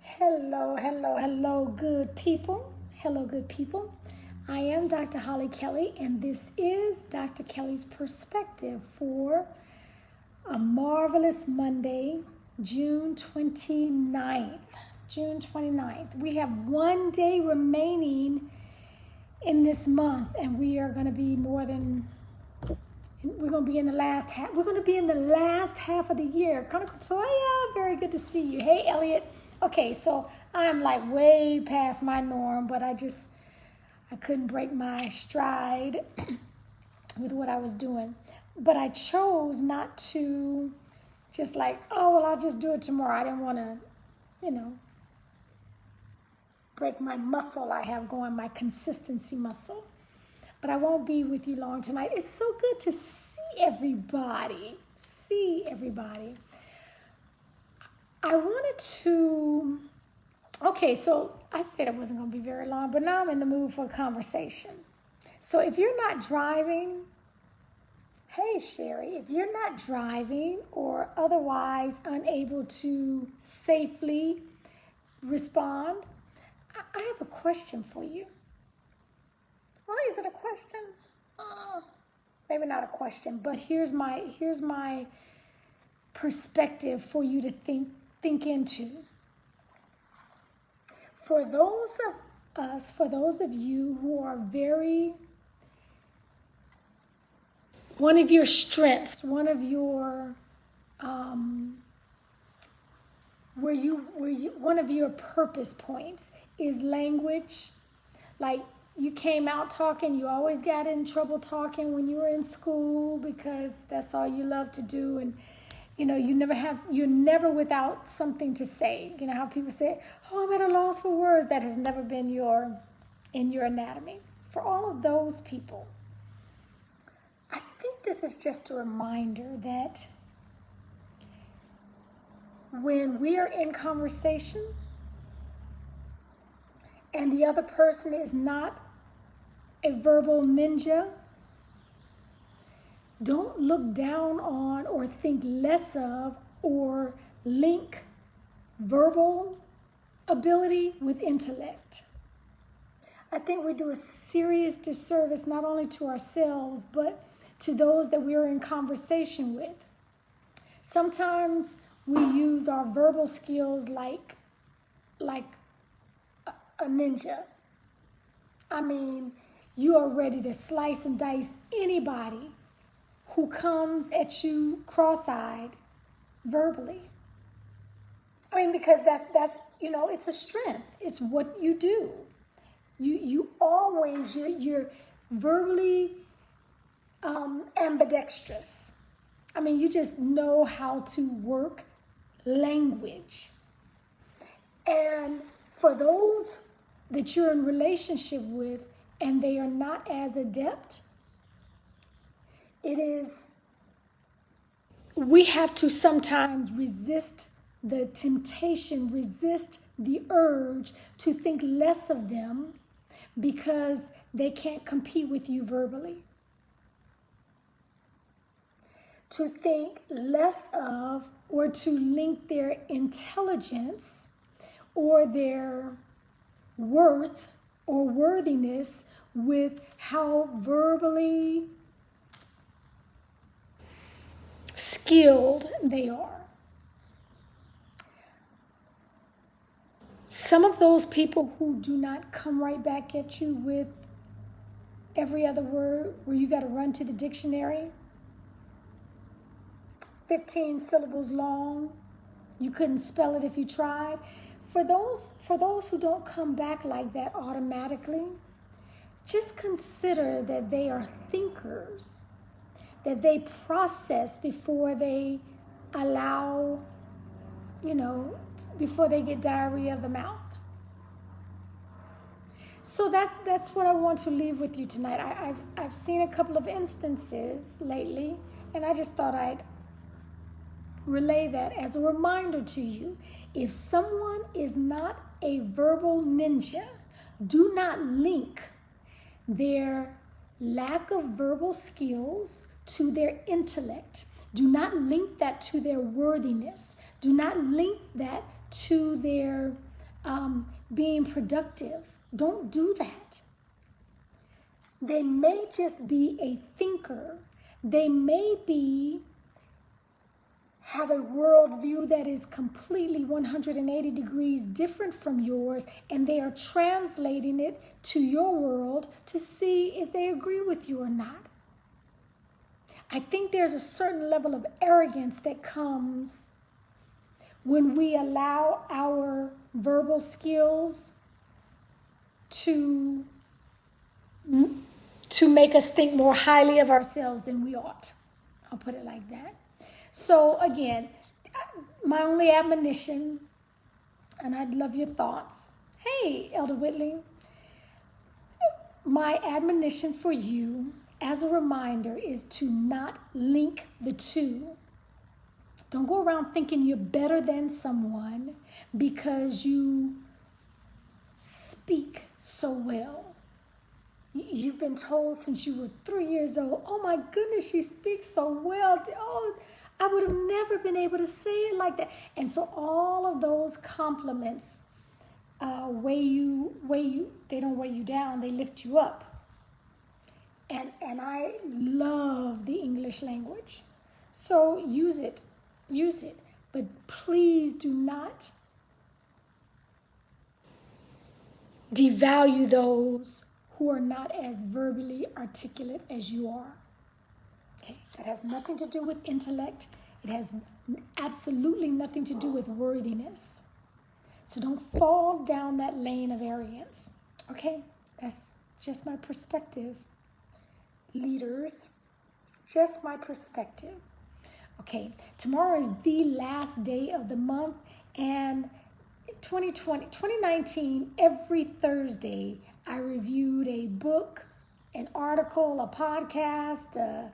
Hello, hello, hello, good people. Hello, good people. I am Dr. Holly Kelly, and this is Dr. Kelly's Perspective for a marvelous Monday, June 29th. June 29th. We have one day remaining in this month, and we are going to be we're going to be in the last half. We're going to be in the last half of the year. Chronicle Toya, very good to see you. Hey, Elliot. Okay, so I'm like way past my norm, but I couldn't break my stride with what I was doing. But I chose not to just like, oh, well, I'll just do it tomorrow. I didn't want to, break my muscle I have going, my consistency muscle. But I won't be with you long tonight. It's so good to see everybody. I wanted to, okay, so I said it wasn't going to be very long, but now I'm in the mood for a conversation. So if you're not driving, hey, Sherry, if you're not driving or otherwise unable to safely respond, I have a question for you. Well, is it a question? Maybe not a question, but here's my perspective for you to think into. For those of you who are one of your strengths, one of your one of your purpose points is language. Like, you came out talking, you always got in trouble talking when you were in school because that's all you love to do, and you're never without something to say. You know how people say, oh, I'm at a loss for words. That has never been in your anatomy. For all of those people, I think this is just a reminder that when we are in conversation and the other person is not a verbal ninja, don't look down on or think less of or link verbal ability with intellect. I think we do a serious disservice not only to ourselves, but to those that we are in conversation with. Sometimes we use our verbal skills like a ninja. I mean, you are ready to slice and dice anybody who comes at you cross-eyed verbally. I mean, because that's it's a strength. It's what you do. You always, you're verbally ambidextrous. I mean, you just know how to work language. And for those that you're in relationship with and they are not as adept, we have to sometimes resist the temptation, resist the urge to think less of them because they can't compete with you verbally. To think less of or to link their intelligence or their worth or worthiness with how verbally skilled they are. Some of those people who do not come right back at you with every other word where you got to run to the dictionary, 15 syllables long, you couldn't spell it if you tried. For those who don't come back like that automatically, just consider that they are thinkers, that they process before they allow, before they get diarrhea of the mouth. So that's what I want to leave with you tonight. I've seen a couple of instances lately, and I just thought I'd relay that as a reminder to you. If someone is not a verbal ninja, do not link their lack of verbal skills to their intellect. Do not link that to their worthiness. Do not link that to their being productive. Don't do that. They may just be a thinker. They may have a worldview that is completely 180 degrees different from yours, and they are translating it to your world to see if they agree with you or not. I think there's a certain level of arrogance that comes when we allow our verbal skills to make us think more highly of ourselves than we ought. I'll put it like that. So again, my only admonition, and I'd love your thoughts. Hey, Elder Whitley. My admonition for you as a reminder is to not link the two. Don't go around thinking you're better than someone because you speak so well. You've been told since you were 3 years old, oh my goodness, she speaks so well. Oh, I would have never been able to say it like that. And so all of those compliments they don't weigh you down, they lift you up. And I love the English language. So use it. But please do not devalue those who are not as verbally articulate as you are. Okay, that has nothing to do with intellect. It has absolutely nothing to do with worthiness. So don't fall down that lane of arrogance. Okay, that's just my perspective. Leaders, just my perspective. Okay, tomorrow is the last day of the month, and 2019, every Thursday, I reviewed a book, an article, a podcast,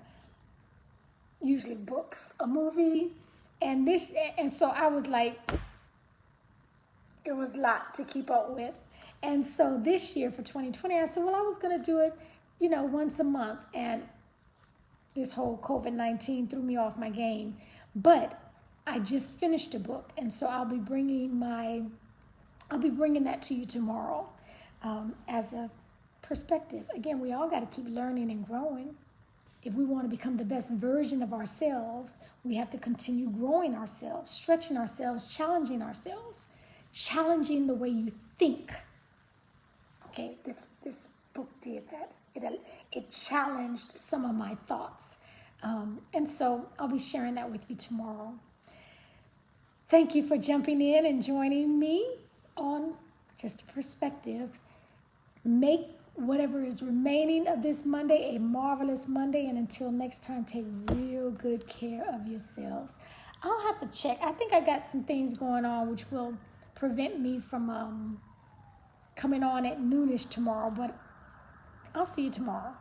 usually books, a movie, and so I was like, it was a lot to keep up with. And so this year for 2020, I said, well, I was going to do it, once a month, and this whole COVID-19 threw me off my game. But I just finished a book, and so I'll be bringing that to you tomorrow as a perspective. Again, we all got to keep learning and growing. If we want to become the best version of ourselves, we have to continue growing ourselves, stretching ourselves, challenging the way you think. Okay, this book did that. It challenged some of my thoughts. And so I'll be sharing that with you tomorrow. Thank you for jumping in and joining me on Just a Perspective. Make whatever is remaining of this Monday a marvelous Monday. And until next time, take real good care of yourselves. I'll have to check. I think I got some things going on which will prevent me from coming on at noonish tomorrow. But I'll see you tomorrow.